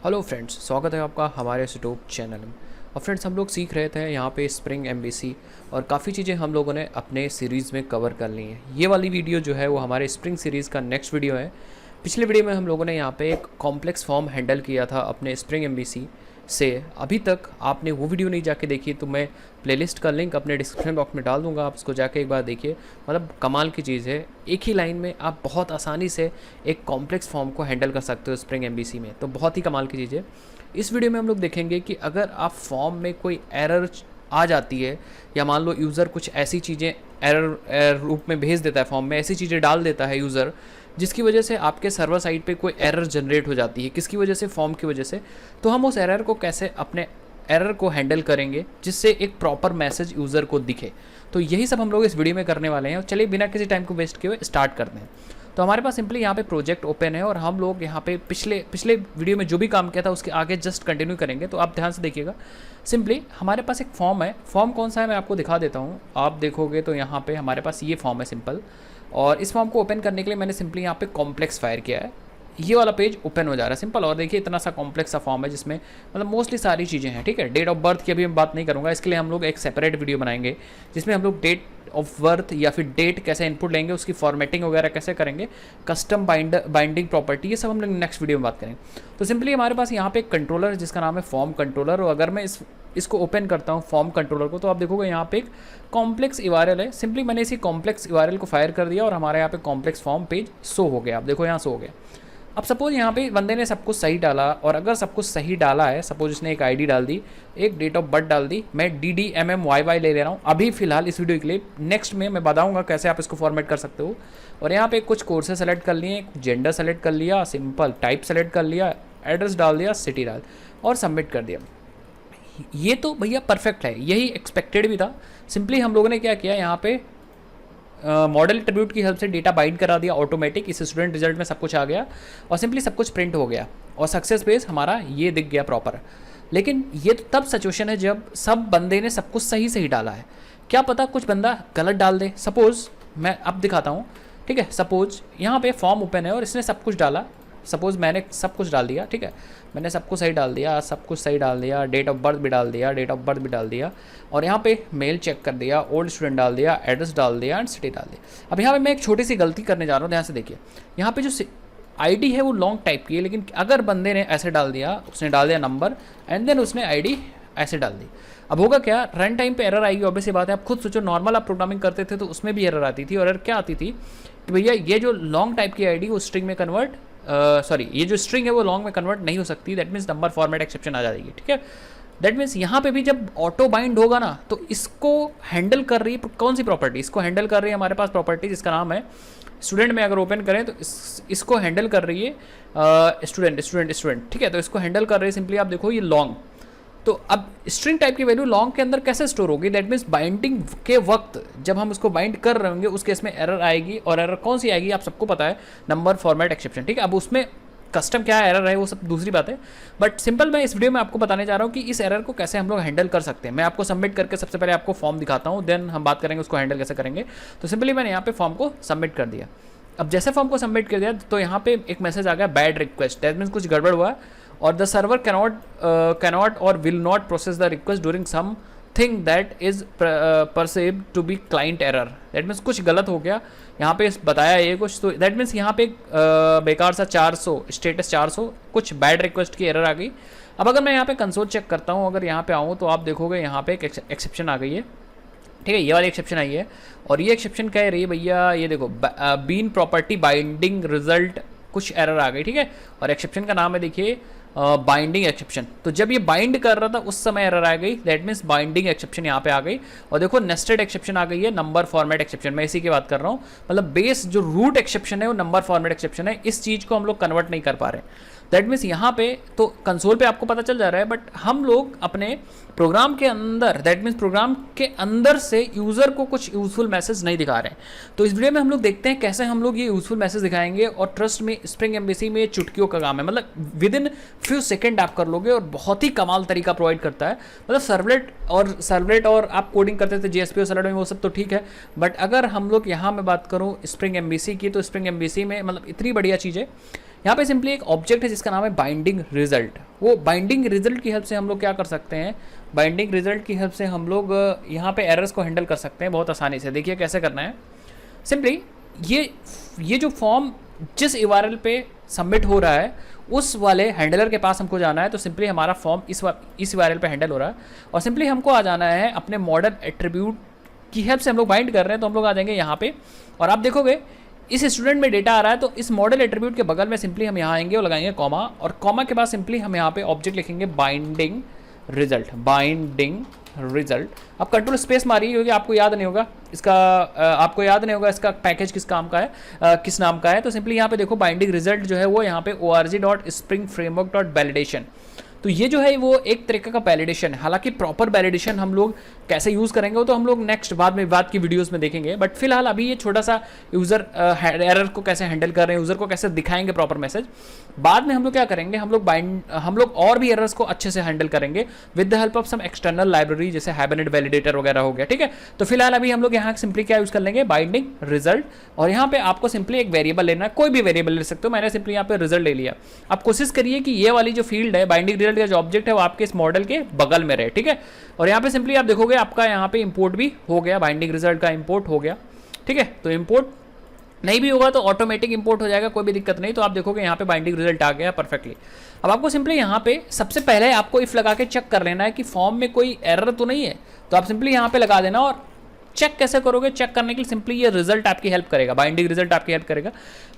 Hello friends, स्वागत है आपका हमारे इस यूट्यूब चैनल में। और फ्रेंड्स, हम लोग सीख रहे थे यहाँ पे स्प्रिंग एमबीसी और काफ़ी चीज़ें हम लोगों ने अपने सीरीज़ में कवर कर ली हैं। ये वाली वीडियो जो है वो हमारे स्प्रिंग सीरीज़ का नेक्स्ट वीडियो है। पिछले वीडियो में हम लोगों ने यहाँ पे एक कॉम्प्लेक्स फॉर्म हैंडल किया था अपने स्प्रिंग एमबीसी से। अभी तक आपने वो वीडियो नहीं जाके देखी तो मैं प्लेलिस्ट का लिंक अपने डिस्क्रिप्शन बॉक्स में डाल दूंगा, आप उसको जाके एक बार देखिए। मतलब कमाल की चीज़ है, एक ही लाइन में आप बहुत आसानी से एक कॉम्प्लेक्स फॉर्म को हैंडल कर सकते हो स्प्रिंग एमबीसी में। तो बहुत ही कमाल की चीज़ है। इस वीडियो में हम लोग देखेंगे कि अगर आप फॉर्म में कोई एरर आ जाती है या मान लो यूज़र कुछ ऐसी चीज़ें एरर रूप में भेज देता है, फॉर्म में ऐसी चीज़ें डाल देता है यूज़र जिसकी वजह से आपके सर्वर साइड पे कोई एरर जनरेट हो जाती है, किसकी वजह से, फॉर्म की वजह से। तो हम उस एरर को कैसे, अपने एरर को हैंडल करेंगे जिससे एक प्रॉपर मैसेज यूज़र को दिखे। तो यही सब हम लोग इस वीडियो में करने वाले हैं। और चलिए बिना किसी टाइम को वेस्ट किए हुए स्टार्ट करते हैं। तो हमारे पास सिंपली यहाँ पे प्रोजेक्ट ओपन है और हम लोग यहाँ पे पिछले वीडियो में जो भी काम किया था उसके आगे जस्ट कंटिन्यू करेंगे। तो आप ध्यान से देखिएगा। सिंपली हमारे पास एक फॉर्म है। फॉर्म कौन सा है मैं आपको दिखा देता हूँ। आप देखोगे तो यहाँ पे हमारे पास ये फॉर्म है सिंपल। और इस फॉर्म को ओपन करने के लिए मैंने सिंपली यहाँ पे कॉम्प्लेक्स फायर किया है। ये वाला पेज ओपन हो जा रहा है सिंपल। और देखिए इतना सा कॉम्प्लेक्स सा फॉर्म है जिसमें मतलब मोस्टली सारी चीज़ें हैं, ठीक है। डेट ऑफ बर्थ की अभी मैं बात नहीं करूँगा, इसके लिए हम लोग एक सेपरेट वीडियो बनाएंगे जिसमें हम लोग डेट ऑफ बर्थ या फिर डेट कैसे इनपुट लेंगे, उसकी फॉर्मेटिंग वगैरह कैसे करेंगे, कस्टम बाइंडिंग प्रॉपर्टी, ये सब हम लोग नेक्स्ट वीडियो में बात करेंगे। तो सिंपली हमारे पास यहाँ पे एक कंट्रोलर है जिसका नाम है फॉर्म कंट्रोलर। और अगर मैं इसको ओपन करता हूँ फॉर्म कंट्रोलर को, तो आप देखोगे यहाँ पे एक कॉम्प्लेक्स URL है। सिंपली मैंने इसी कॉम्प्लेक्स URL को फायर कर दिया और हमारे यहाँ पे कॉम्प्लेक्स फॉर्म पेज शो हो गया। आप देखो यहाँ शो हो गया। अब सपोज यहाँ पे बंदे ने सब कुछ सही डाला, और अगर सब कुछ सही डाला है, सपोज इसने एक आईडी डाल दी, एक डेट ऑफ बर्थ डाल दी, मैं DDMMYY ले रहा हूँ अभी फिलहाल इस वीडियो के लिए। नेक्स्ट में मैं बताऊँगा कैसे आप इसको फॉर्मेट कर सकते हो। और यहाँ पे कुछ कोर्सेज सेलेक्ट कर लिए, जेंडर सेलेक्ट कर लिया, सिंपल टाइप सेलेक्ट कर लिया, एड्रेस डाल दिया, सिटी डाल और सबमिट कर दिया। ये तो भैया परफेक्ट है, यही एक्सपेक्टेड भी था। सिंपली हम लोगों ने क्या किया, यहाँ पे मॉडल एट्रीब्यूट की हेल्प से डेटा बाइंड करा दिया ऑटोमेटिक। इस स्टूडेंट रिजल्ट में सब कुछ आ गया और सिंपली सब कुछ प्रिंट हो गया और सक्सेस पेज हमारा ये दिख गया प्रॉपर। लेकिन ये तो तब सिचुएशन है जब सब बंदे ने सब कुछ सही सही डाला है। क्या पता कुछ बंदा गलत डाल दे। सपोज मैं अब दिखाता हूँ, ठीक है। सपोज यहाँ पे फॉर्म ओपन है और इसने सब कुछ डाला। सपोज मैंने सब कुछ डाल दिया, ठीक है, मैंने सब कुछ सही डाल दिया, सब कुछ सही डाल दिया, डेट ऑफ बर्थ भी डाल दिया, डेट ऑफ बर्थ भी डाल दिया, और यहाँ पे मेल चेक कर दिया, ओल्ड स्टूडेंट डाल दिया, एड्रेस डाल दिया एंड सिटी डाल दिया। अब यहाँ पे मैं एक छोटी सी गलती करने जा रहा हूँ, ध्यान से देखिए। यहाँ पे जो आईडी है वो लॉन्ग टाइप की है, लेकिन अगर बंदे ने ऐसे डाल दिया, उसने डाल दिया नंबर एंड देन उसने आईडी ऐसे डाल दी, अब होगा क्या, रन टाइम पे एरर आएगी। ऑब्वियस बात है, आप खुद सोचो, नॉर्मल आप प्रोग्रामिंग करते थे तो उसमें भी एरर आती थी। और एरर क्या आती थी कि भैया ये जो लॉन्ग टाइप की आईडी वो स्ट्रिंग में कन्वर्ट, सॉरी ये जो स्ट्रिंग है वो लॉन्ग में कन्वर्ट नहीं हो सकती। That means number format exception आ जाएगी, ठीक है। दैट मीन्स यहाँ पे भी जब ऑटो बाइंड होगा ना, तो इसको हैंडल कर रही है कौन सी प्रॉपर्टी, इसको हैंडल कर रही है हमारे पास प्रॉपर्टी जिसका नाम है स्टूडेंट। में अगर ओपन करें तो इसको हैंडल कर रही है स्टूडेंट, ठीक है। तो इसको हैंडल कर रही है सिंपली, आप देखो ये लॉन्ग। तो अब स्ट्रिंग टाइप की वैल्यू लॉन्ग के अंदर कैसे स्टोर होगी, दैट मीन्स बाइंडिंग के वक्त जब हम उसको बाइंड कर रहे होंगे उस केस में एरर आएगी। और एरर कौन सी आएगी आप सबको पता है, नंबर फॉर्मेट एक्सेप्शन, ठीक है। अब उसमें कस्टम क्या एरर है वो सब दूसरी बात है, बट सिंपल मैं इस वीडियो में आपको बताने जा रहा हूँ कि इस एरर को कैसे हम लोग हैंडल कर सकते हैं। मैं आपको सबमिट करके सबसे पहले आपको फॉर्म दिखाता हूँ, देन हम बात करेंगे उसको हैंडल कैसे करेंगे। तो सिंपली मैंने यहाँ पे फॉर्म को सबमिट कर दिया। अब जैसे फॉर्म को सबमिट कर दिया तो यहाँ पे एक मैसेज आ गया, बैड रिक्वेस्ट, दैट मीन्स कुछ गड़बड़ हुआ और the server cannot or will not process the request during something that is perceived to be client error. That means कुछ गलत हो गया यहाँ पे बताया ये कुछ। तो दैट मीन्स यहाँ पे बेकार सा 400 स्टेटस 400 कुछ बैड रिक्वेस्ट की एरर आ गई। अब अगर मैं यहाँ पे कंसोल चेक करता हूँ, अगर यहाँ पे आऊँ तो आप देखोगे यहाँ पे एक एक्सेप्शन आ गई है, ठीक है। ये वाली एक्सेप्शन आई है और ये एक्सेप्शन कह रही है भैया, ये देखो बीन प्रॉपर्टी बाइंडिंग रिजल्ट कुछ एरर आ गई, ठीक है। और एक्सेप्शन का नाम है देखिए बाइंडिंग एक्सेप्शन। तो जब ये बाइंड कर रहा था उस समय एरर आ गई, दैट मीन्स बाइंडिंग एक्सेप्शन यहाँ पे आ गई। और देखो नेस्टेड एक्सेप्शन आ गई है, नंबर फॉर्मेट एक्सेप्शन, मैं इसी की बात कर रहा हूँ। मतलब बेस जो रूट एक्सेप्शन है वो नंबर फॉर्मेट एक्सेप्शन है, इस चीज़ को हम लोग कन्वर्ट नहीं कर पा रहे। दैट मीन्स यहाँ पे तो कंसोल पे आपको पता चल जा रहा है, बट हम लोग अपने प्रोग्राम के अंदर, दैट मीन्स प्रोग्राम के अंदर से यूज़र को कुछ यूजफुल मैसेज नहीं दिखा रहे हैं। तो इस वीडियो में हम लोग देखते हैं कैसे हम लोग ये यूजफुल मैसेज दिखाएंगे। और ट्रस्ट में स्प्रिंग एमबीसी में चुटकियों का काम है, मतलब विद इन फ्यू सेकेंड आप कर लोगे और बहुत ही कमाल तरीका प्रोवाइड करता है। मतलब सर्वलेट और आप कोडिंग करते थे JSP और सैलड में, वो सब तो ठीक है, बट अगर हम लोग यहाँ मैं बात करूँ स्प्रिंग एमबीसी की, तो स्प्रिंग एमबीसी में मतलब इतनी बढ़िया चीज़ है। यहाँ पे सिंपली एक ऑब्जेक्ट है जिसका नाम है बाइंडिंग रिजल्ट। वो बाइंडिंग रिजल्ट की हेल्प से हम लोग क्या कर सकते हैं, बाइंडिंग रिजल्ट की हेल्प से हम लोग यहाँ पे एरर्स को हैंडल कर सकते हैं बहुत आसानी से। देखिए कैसे करना है। सिंपली ये जो फॉर्म जिस URL पे सबमिट हो रहा है उस वाले हैंडलर के पास हमको जाना है। तो सिंपली हमारा फॉर्म इस URL पे हैंडल हो रहा है और सिंपली हमको आ जाना है अपने मॉडल एट्रीब्यूट की हेल्प से हम लोग बाइंड कर रहे हैं। तो हम लोग आ जाएंगे यहाँ पे और आप देखोगे इस स्टूडेंट में डेटा आ रहा है। तो इस मॉडल एट्रीब्यूट के बगल में सिंपली हम यहाँ आएंगे और लगाएंगे कॉमा, और कॉमा के बाद सिंपली हम यहाँ पे ऑब्जेक्ट लिखेंगे बाइंडिंग रिजल्ट, बाइंडिंग रिजल्ट। अब कंट्रोल स्पेस मारिए क्योंकि आपको याद नहीं होगा इसका पैकेज किस काम का है, किस नाम का है। तो सिंपली यहाँ पे देखो बाइंडिंग रिजल्ट जो है वो यहाँ पे org.springframework.validation। तो ये जो है वो एक तरीके का वैलिडेशन है। हालांकि प्रॉपर वैलिडेशन हम लोग कैसे यूज़ करेंगे वो तो हम लोग नेक्स्ट बाद की वीडियोस में देखेंगे। बट फिलहाल अभी ये छोटा सा यूज़र एरर को कैसे हैंडल कर रहे हैं, यूज़र को कैसे दिखाएंगे प्रॉपर मैसेज। बाद में हम लोग क्या करेंगे, हम लोग और भी एरर्स को अच्छे से हैंडल करेंगे with the help of some external library जैसे हाइबरनेट वैलिडेटर वगैरह हो गया, ठीक है। तो फिलहाल अभी हम लोग यहाँ सिंपली क्या यूज़ कर लेंगे, बाइंडिंग रिजल्ट। और यहाँ पे आपको सिंपली एक वेरिएबल लेना है, कोई भी वेरिएबल ले सकते हो। मैंने सिंपली यहाँ पे रिजल्ट ले लिया। आप कोशिश करिए कि ये वाली जो फील्ड है बाइंडिंग रिजल्ट का जो ऑब्जेक्ट है वो आपके इस मॉडल के बगल में रहे, ठीक है। और यहाँ पे सिंपली आप देखोगे आपका यहाँ पे इंपोर्ट भी हो गया, बाइंडिंग रिजल्ट का इंपोर्ट हो गया, ठीक है। तो इंपोर्ट नहीं भी होगा तो ऑटोमेटिक इंपोर्ट हो जाएगा, कोई भी दिक्कत नहीं। तो आप देखोगे यहाँ पे बाइंडिंग रिजल्ट आ गया परफेक्टली। अब आपको सिंपली यहाँ पे सबसे पहले आपको इफ लगा के चेक कर लेना है कि फॉर्म में कोई एरर तो नहीं है। तो आप सिंपली यहाँ पे लगा देना। और चेक कैसे करोगे, चेक करने के लिए सिंपली ये रिजल्ट आपकी हेल्प करेगा, बाइंडिंग रिजल्ट आपकी हेल्प करेगा।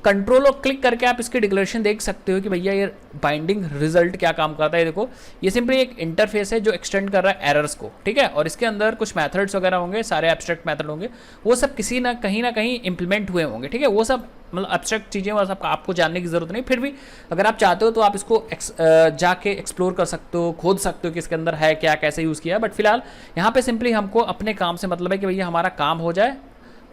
कंट्रोल और क्लिक करके आप इसकी डिक्लेरेशन देख सकते हो कि भैया ये बाइंडिंग रिजल्ट क्या काम करता है। देखो ये सिंपली एक इंटरफेस है जो एक्सटेंड कर रहा है एरर्स को, ठीक है। और इसके अंदर कुछ मेथड्स वगैरह होंगे, सारे एब्स्ट्रैक्ट मेथड होंगे, वो सब किसी ना कहीं इंप्लीमेंट हुए होंगे, ठीक है। वो सब मतलब एब्स्ट्रैक्ट चीज़ें वो सब आपको जानने की जरूरत नहीं। फिर भी अगर आप चाहते हो तो आप इसको जाके एक्सप्लोर कर सकते हो, खोद सकते हो कि इसके अंदर है क्या, कैसे यूज़ किया। बट फिलहाल यहाँ पे सिंपली हमको अपने काम से मतलब है कि भैया हमारा काम हो जाए,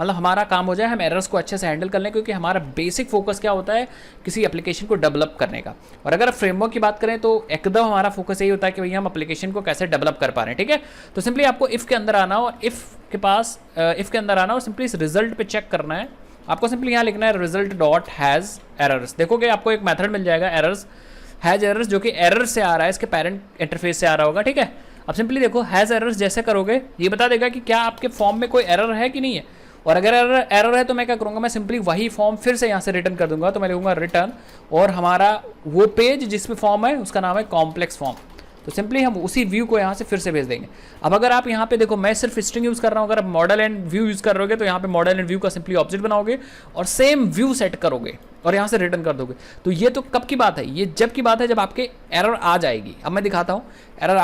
हम एरर्स को अच्छे से हैंडल कर लें। क्योंकि हमारा बेसिक फोकस क्या होता है, किसी एप्लीकेशन को डेवलप करने का। और अगर फ्रेमवर्क की बात करें तो एकदम हमारा फोकस यही होता है कि भैया हम एप्लीकेशन को कैसे डेवलप कर पा रहे हैं, ठीक है। तो सिंपली आपको इफ़ के अंदर आना हो, इफ़ के अंदर आना हो, सिंपली इस रिजल्ट पे चेक करना है। आपको सिंपली यहाँ लिखना है रिजल्ट डॉट हैज़ एरर्स। देखोगे आपको एक मेथड मिल जाएगा एरर्स, हैज़ एरर्स, जो कि एरर से आ रहा है, इसके पेरेंट इंटरफेस से आ रहा होगा, ठीक है। अब सिंपली देखो हैज़ एरर्स जैसे करोगे ये बता देगा कि क्या आपके फॉर्म में कोई एरर है कि नहीं है। और अगर एरर है तो मैं क्या करूँगा, मैं सिंपली वही फॉर्म फिर से यहाँ से रिटर्न कर दूंगा। तो मैं लिखूँगा रिटर्न, और हमारा वो पेज जिसमें फॉर्म है उसका नाम है कॉम्प्लेक्स फॉर्म। तो सिंपली हम उसी व्यू को यहाँ से फिर से भेज देंगे। अब अगर आप यहाँ पे देखो मैं सिर्फ स्ट्रिंग यूज़ कर रहा हूँ, अगर आप मॉडल एंड व्यू यूज़ कर रहोगे तो यहाँ पे मॉडल एंड व्यू का सिंपली ऑब्जेक्ट बनाओगे और सेम व्यू सेट करोगे और यहाँ से रिटर्न कर दोगे। तो ये तो कब की बात है, ये जब की बात है जब आपके एरर आ जाएगी। अब मैं दिखाता हूँ, एरर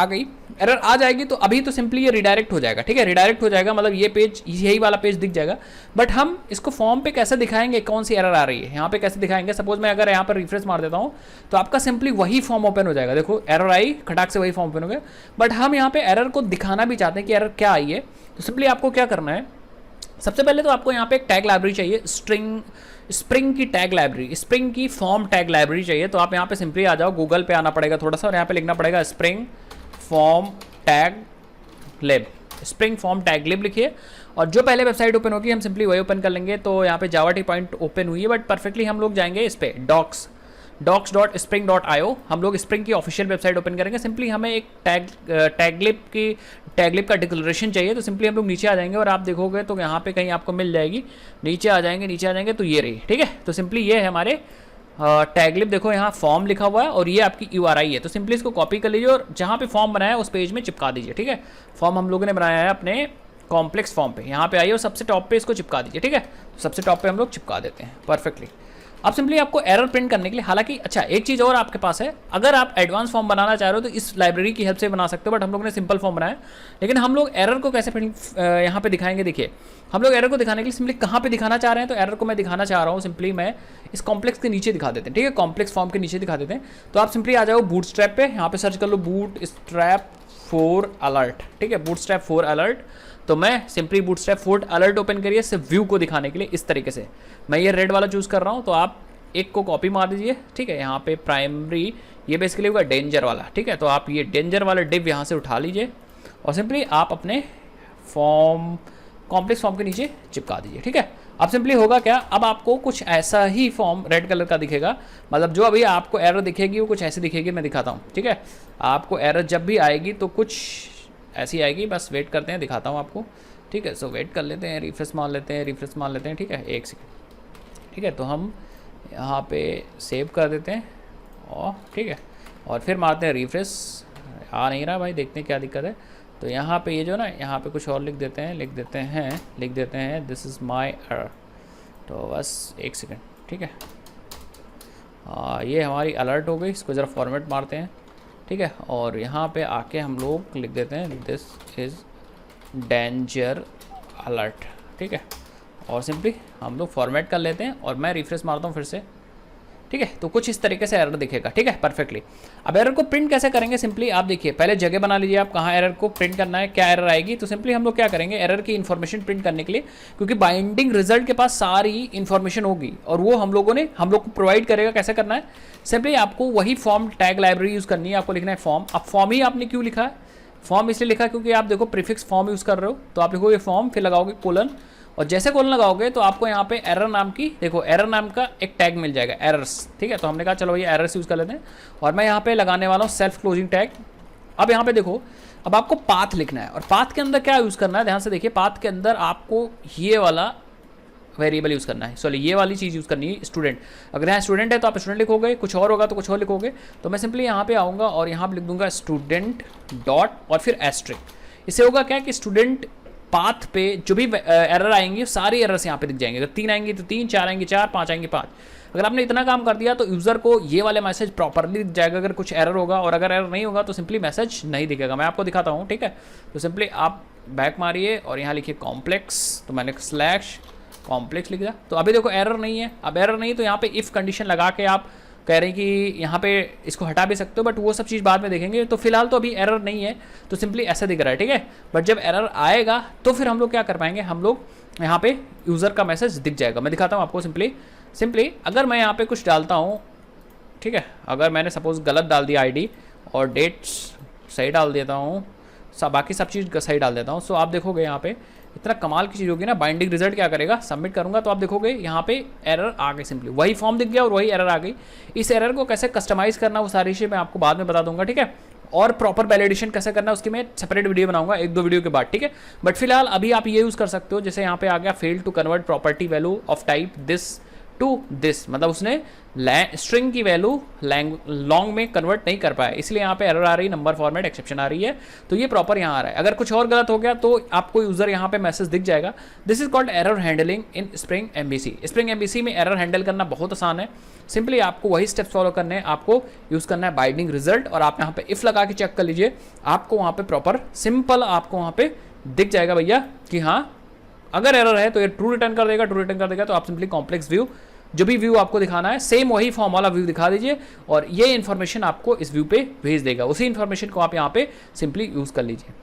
आ जाएगी तो अभी तो सिंपली ये रिडायरेक्ट हो जाएगा, ठीक है। रिडायरेक्ट हो जाएगा मतलब ये पेज, यही वाला पेज दिख जाएगा। बट हम इसको फॉर्म पे कैसे दिखाएंगे, कौन सी एरर आ रही है यहाँ पे कैसे दिखाएंगे। सपोज मैं अगर यहाँ पर रिफ्रेश मार देता हूँ तो आपका सिंपली वही फॉर्म ओपन हो जाएगा। देखो एरर आई, खटाक से वही फॉर्म ओपन हो गया। बट हम यहाँ पे एरर को दिखाना भी चाहते हैं कि एरर क्या आई है। तो सिंपली आपको क्या करना है, सबसे पहले तो आपको यहाँ पे एक टैग लाइब्रेरी चाहिए, स्प्रिंग की टैग लाइब्रेरी, स्प्रिंग की फॉर्म टैग लाइब्रेरी चाहिए। तो आप यहाँ पे सिंपली आ जाओ, गूगल पे आना पड़ेगा थोड़ा सा, और यहाँ पे लिखना पड़ेगा स्प्रिंग फॉर्म टैग लिब, स्प्रिंग फॉर्म टैग लिब लिखिए। और जो पहले वेबसाइट ओपन होगी हम सिंपली वही ओपन कर लेंगे। तो यहाँ पे जावा टी पॉइंट ओपन हुई है, बट परफेक्टली हम लोग जाएंगे इस पर docs.spring.io। हम लोग स्प्रिंग की ऑफिशियल वेबसाइट ओपन करेंगे। सिंपली हमें एक टैगलिब का डिक्लेरेशन चाहिए। तो सिंपली हम लोग नीचे आ जाएंगे और आप देखोगे तो यहाँ पे कहीं आपको मिल जाएगी, नीचे आ जाएंगे तो ये रही, ठीक है। तो सिंपली ये है हमारे टैगलिब। देखो यहाँ फॉर्म लिखा हुआ है और ये आपकी URI है। तो सिंपली इसको कॉपी कर लीजिए और जहाँ पे फॉर्म बनाया है उस पेज में चिपका दीजिए, ठीक है। फॉर्म हम लोगों ने बनाया है अपने कॉम्प्लेक्स फॉर्म पे, यहाँ पे आइए और सबसे टॉप पे इसको चिपका दीजिए, ठीक है। तो सबसे टॉप पे हम लोग चिपका देते हैं परफेक्टली। अब सिंपली आपको एरर प्रिंट करने के लिए, हालांकि अच्छा एक चीज़ और आपके पास है, अगर आप एडवांस फॉर्म बनाना चाह रहे हो तो इस लाइब्रेरी की हेल्प से बना सकते हो। बट हम लोग ने सिंपल फॉर्म बनाया, लेकिन हम लोग एरर को कैसे प्रिंट यहाँ पे दिखाएंगे। देखिए हम लोग एरर को दिखाने के लिए सिंपली कहाँ पे दिखाना चाह रहे हैं, तो एरर को मैं दिखाना चाह रहा हूँ सिंपली मैं इस कॉम्प्लेक्स के नीचे दिखा देते हैं, ठीक है। कॉम्प्लेक्स फॉर्म के नीचे दिखा देते हैं। तो आप सिंपली आ जाओ बूटस्ट्रैप पे, यहाँ पे सर्च कर लो बूटस्ट्रैप 4 अलर्ट, ठीक है, बूटस्ट्रैप 4 अलर्ट। तो मैं सिंपली बूटस्ट्रैप 4 अलर्ट ओपन करिए सिर्फ व्यू को दिखाने के लिए। इस तरीके से मैं ये रेड वाला चूज़ कर रहा हूँ, तो आप एक को कॉपी मार दीजिए, ठीक है। यहाँ पे प्राइमरी ये बेसिकली होगा डेंजर वाला, ठीक है। तो आप ये डेंजर वाला डिव यहाँ से उठा लीजिए और सिंपली आप अपने फॉर्म कॉम्प्लेक्स फॉर्म के नीचे चिपका दीजिए, ठीक है। अब सिंपली होगा क्या, अब आपको कुछ ऐसा ही फॉर्म रेड कलर का दिखेगा, मतलब जो अभी आपको एरर दिखेगी वो कुछ ऐसी दिखेगी, मैं दिखाता हूँ, ठीक है। आपको एरर जब भी आएगी तो कुछ ऐसी आएगी, बस वेट करते हैं, दिखाता हूँ आपको, ठीक है। सो वेट कर लेते हैं, रिफ्रेश मार लेते हैं, रिफ्रेश मार लेते हैं, ठीक है, एक सेकेंड, ठीक है। तो हम यहाँ पे सेव कर देते हैं और ठीक है, और फिर मारते हैं रिफ्रेश। आ नहीं रहा भाई, देखते हैं क्या दिक्कत है। तो यहाँ पे ये जो ना, यहाँ पे कुछ और लिख देते हैं दिस इज़ माई एरर। तो बस एक सेकेंड, ठीक है। ये हमारी अलर्ट हो गई, इसको ज़रा फॉर्मेट मारते हैं, ठीक है। और यहाँ पे आके हम लोग लिख देते हैं दिस इज़ डेंजर अलर्ट, ठीक है। और सिंपली हम लोग फॉर्मेट कर लेते हैं और मैं रिफ्रेश मारता हूँ फिर से, ठीक है। तो कुछ इस तरीके से एरर दिखेगा, ठीक है, परफेक्टली। अब एरर को प्रिंट कैसे करेंगे, सिंपली आप देखिए, पहले जगह बना लीजिए आप कहाँ एरर को प्रिंट करना है, क्या एरर आएगी। तो सिंपली हम लोग क्या करेंगे, एरर की इन्फॉर्मेशन प्रिंट करने के लिए, क्योंकि बाइंडिंग रिजल्ट के पास सारी इन्फॉर्मेशन होगी और वो हम लोग को प्रोवाइड करेगा। कैसे करना है, सिंपली आपको वही फॉर्म टैग लाइब्रेरी यूज़ करनी है, आपको लिखना है फॉर्म। अब फॉर्म ही आपने क्यों लिखा है, फॉर्म इसलिए लिखा है क्योंकि आप देखो प्रीफिक्स फॉर्म यूज़ कर रहे हो, तो आप लिखोगे फॉर्म, फिर लगाओगे कोलन, और जैसे कोलन लगाओगे तो आपको यहाँ पे एरर नाम की, देखो एरर नाम का एक टैग मिल जाएगा, एरर्स, ठीक है। तो हमने कहा चलो ये एरर्स यूज़ कर लेते हैं, और मैं यहाँ पे लगाने वाला हूँ सेल्फ क्लोजिंग टैग। अब यहाँ पे देखो, अब आपको पाथ लिखना है, और पाथ के अंदर क्या यूज़ करना है, ध्यान से देखिए, पाथ के अंदर आपको ये वाला वेरिएबल यूज़ करना है, सॉरी ये वाली चीज़ यूज़ करनी है, स्टूडेंट। अगर यहाँ स्टूडेंट है तो आप स्टूडेंट लिखोगे, कुछ और होगा तो कुछ और लिखोगे। तो मैं सिंपली यहाँ पे आऊँगा और यहाँ पे लिख दूंगा स्टूडेंट डॉट और फिर एस्ट्रिक। इससे होगा क्या कि स्टूडेंट पाथ पे जो भी एरर आएंगे सारी एरर्स यहाँ पे दिख जाएंगे। अगर 3 आएंगी तो 3, 4 आएंगे 4, 5 आएंगे 5। अगर आपने इतना काम कर दिया तो यूज़र को ये वाले मैसेज प्रॉपरली दिख जाएगा अगर कुछ एरर होगा, और अगर एरर नहीं होगा तो सिंपली मैसेज नहीं दिखेगा। मैं आपको दिखाता हूँ, ठीक है। तो सिंपली आप बैक मारिए और यहाँ लिखिए कॉम्प्लेक्स, तो मैंने स्लैश कॉम्प्लेक्स लिख दिया। तो अभी देखो एरर नहीं है, अब एरर नहीं तो यहाँ पे इफ़ कंडीशन लगा के आप कह रहे हैं कि यहाँ पे इसको हटा भी सकते हो, बट वो सब चीज़ बाद में देखेंगे। तो फिलहाल तो अभी एरर नहीं है, तो सिंपली ऐसा दिख रहा है, ठीक है। बट जब एरर आएगा तो फिर हम लोग क्या कर पाएंगे, हम लोग यहाँ पे यूज़र का मैसेज दिख जाएगा। मैं दिखाता हूँ आपको सिंपली अगर मैं यहाँ पे कुछ डालता हूँ, ठीक है, अगर मैंने सपोज गलत डाल दिया आईडी और डेट्स सही डाल देता हूँ, बाकी सब चीज़ सही डाल देता हूँ, सो आप देखोगे यहाँ पे इतना कमाल की चीज़ होगी ना। बाइंडिंग रिजल्ट क्या करेगा, सबमिट करूंगा तो आप देखोगे यहाँ पे एरर आ गई, सिंपली वही फॉर्म दिख गया और वही एरर आ गई। इस एरर को कैसे कस्टमाइज़ करना वो सारी चीज़ मैं आपको बाद में बता दूंगा, ठीक है। और प्रॉपर वैलिडेशन कैसे करना है उसकी मैं सेपरेट वीडियो बनाऊंगा 1-2 वीडियो के बाद, ठीक है। बट फिलहाल अभी आप ये यूज़ कर सकते हो, जैसे यहाँ पे आ गया fail to convert property value of type this to this, मतलब उसने स्ट्रिंग की वैल्यू लॉन्ग में कन्वर्ट नहीं कर पाया, इसलिए यहाँ पे एरर आ रही है, नंबर फॉर्मेट एक्सेप्शन आ रही है। तो ये प्रॉपर यहाँ आ रहा है। अगर कुछ और गलत हो गया तो आपको यूजर यहाँ पे मैसेज दिख जाएगा। This is called error handling in spring MBC. Spring MBC में एरर हैंडल करना बहुत आसान है। सिंपली आपको वही स्टेप्स फॉलो करने हैं, आपको यूज़ करना है बाइंडिंग रिजल्ट, और आप यहाँ पे इफ लगा के चेक कर लीजिए, आपको वहाँ पे प्रॉपर सिंपल आपको वहाँ पे दिख जाएगा भैया कि हाँ अगर एरर है तो ये ट्रू रिटर्न कर देगा, ट्रू रिटर्न कर देगा। तो आप सिंपली कॉम्प्लेक्स व्यू जो भी व्यू आपको दिखाना है सेम वही फॉर्म वाला व्यू दिखा दीजिए, और ये इन्फॉर्मेशन आपको इस व्यू पे भेज देगा। उसी इन्फॉर्मेशन को आप यहाँ पे सिंपली यूज़ कर लीजिए।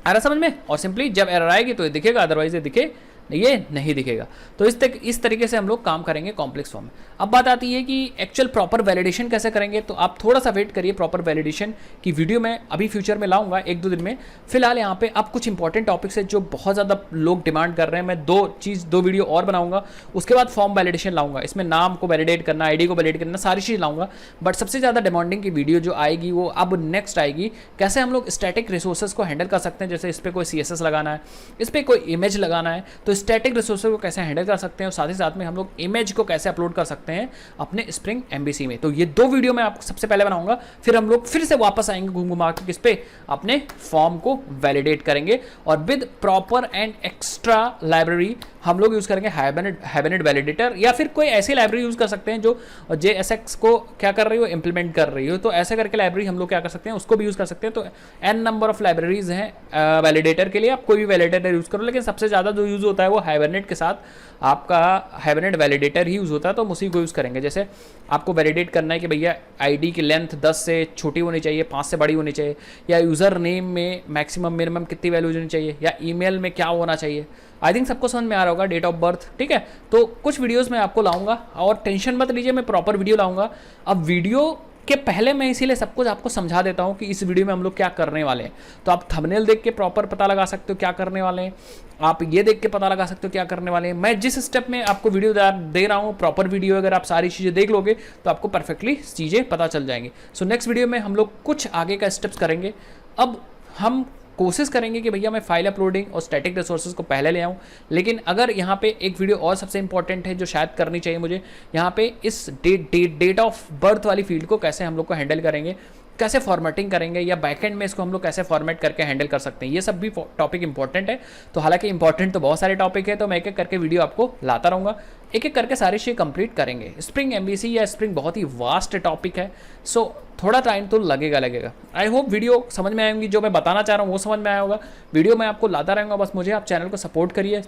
आ रहा समझ में। और सिंपली जब एरर आएगी तो ये दिखेगा, अदरवाइज ये दिखे ये नहीं दिखेगा। तो इस तरीके से हम लोग काम करेंगे कॉम्प्लेक्स फॉर्म में। अब बात आती है कि एक्चुअल प्रॉपर वैलिडेशन कैसे करेंगे, तो आप थोड़ा सा वेट करिए, प्रॉपर वैलिडेशन की वीडियो मैं अभी फ्यूचर में लाऊंगा 1-2 दिन में। फिलहाल यहाँ पे अब कुछ इंपॉर्टेंट टॉपिक्स है जो बहुत ज़्यादा लोग डिमांड कर रहे हैं। मैं 2 वीडियो और बनाऊंगा, उसके बाद फॉर्म वैलिडेशन लाऊंगा। इसमें नाम को वैलिडेट करना, आईडी को वैलिडेट करना, सारी चीज़ लाऊंगा। बट सबसे ज़्यादा डिमांडिंग की वीडियो जो आएगी वो अब नेक्स्ट आएगी, कैसे हम लोग स्टैटिक रिसोर्सेज को हैंडल कर सकते हैं। जैसे इस पर कोई CSS लगाना है, इस पर कोई इमेज लगाना है, तो स्टैटिक रिसोर्सेज कैसे हैंडल कर सकते हैं, और साथ ही साथ में हम लोग इमेज को कैसे अपलोड कर सकते हैं अपने स्प्रिंग एमबीसी में। तो ये 2 वीडियो मैं आपको सबसे पहले बनाऊंगा, फिर हम लोग फिर से वापस आएंगे घूम घुमा के किस पे, अपने फॉर्म को वैलिडेट करेंगे, और with proper and extra library हम लोग यूज करेंगे हाइबरनेट वैलिडेटर, या फिर कोई ऐसी लाइब्रेरी यूज कर सकते हैं जो JSX को क्या कर रही हो, इंप्लीमेंट कर रही हो। तो ऐसे करके लाइब्रेरी हम लोग क्या कर सकते हैं, उसको भी यूज कर सकते हैं। तो n नंबर ऑफ लाइब्रेरीज हैं वैलिडेटर के लिए, आप कोई भी वैलिडेटर यूज करो, लेकिन सबसे ज़्यादा जो यूज होता है वो हाइबरनेट के साथ आपका हाइबरनेट वैलिडेटर ही यूज़ होता है। तो हम उसी को यूज़ करेंगे। जैसे आपको वैलिडेट करना है कि भैया आईडी की लेंथ 10 से छोटी होनी चाहिए, 5 से बड़ी होनी चाहिए, या यूज़र नेम में मैक्सिमम मिनिमम कितनी वैल्यूज होनी चाहिए, या ईमेल में क्या होना चाहिए। आई थिंक सबको समझ में आ रहा होगा, डेट ऑफ बर्थ, ठीक है। तो कुछ वीडियोस मैं आपको लाऊंगा, और टेंशन मत लीजिए, मैं प्रॉपर वीडियो लाऊंगा। अब वीडियो कि पहले मैं इसीलिए सब कुछ आपको समझा देता हूँ कि इस वीडियो में हम लोग क्या करने वाले हैं। तो आप थंबनेल देख के प्रॉपर पता लगा सकते हो क्या करने वाले हैं, आप ये देख के पता लगा सकते हो क्या करने वाले हैं। मैं जिस स्टेप में आपको वीडियो दे रहा हूँ, प्रॉपर वीडियो अगर आप सारी चीज़ें देख लोगे तो आपको परफेक्टली चीज़ें पता चल जाएंगी। सो नेक्स्ट वीडियो में हम लोग कुछ आगे का स्टेप्स करेंगे। अब हम कोशिश करेंगे कि भैया मैं फाइल अपलोडिंग और स्टैटिक रिसोर्सेज को पहले ले आऊँ, लेकिन अगर यहाँ पे एक वीडियो और सबसे इंपॉर्टेंट है जो शायद करनी चाहिए मुझे, यहाँ पे इस डेट ऑफ बर्थ वाली फील्ड को कैसे हम लोग को हैंडल करेंगे, कैसे फॉर्मेटिंग करेंगे, या बैकएंड में इसको हम लोग कैसे फॉर्मेट करके हैंडल कर सकते हैं, ये सब भी टॉपिक इंपॉर्टेंट है। तो हालांकि इंपॉर्टेंट तो बहुत सारे टॉपिक है, तो मैं एक एक करके वीडियो आपको लाता रहूँगा, एक एक करके सारी चीज़ कंप्लीट करेंगे। स्प्रिंग एमबीसी या स्प्रिंग बहुत ही वास्ट टॉपिक है, सो थोड़ा टाइम तो लगेगा। आई होप वीडियो समझ में आएंगी, जो मैं बताना चाह रहा हूँ वो समझ में आया होगा। वीडियो मैं आपको लाता रहूँगा, बस मुझे आप चैनल को सपोर्ट करिए,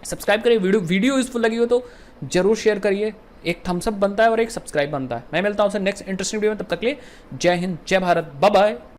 सब्सक्राइब करिए। वीडियो यूजफुल लगी हो तो जरूर शेयर करिए, एक थम्स अप बनता है और एक सब्सक्राइब बनता है। मैं मिलता हूँ नेक्स्ट इंटरेस्टिंग वीडियो में, तब तक के लिए जय हिंद, जय भारत, बाय बाय।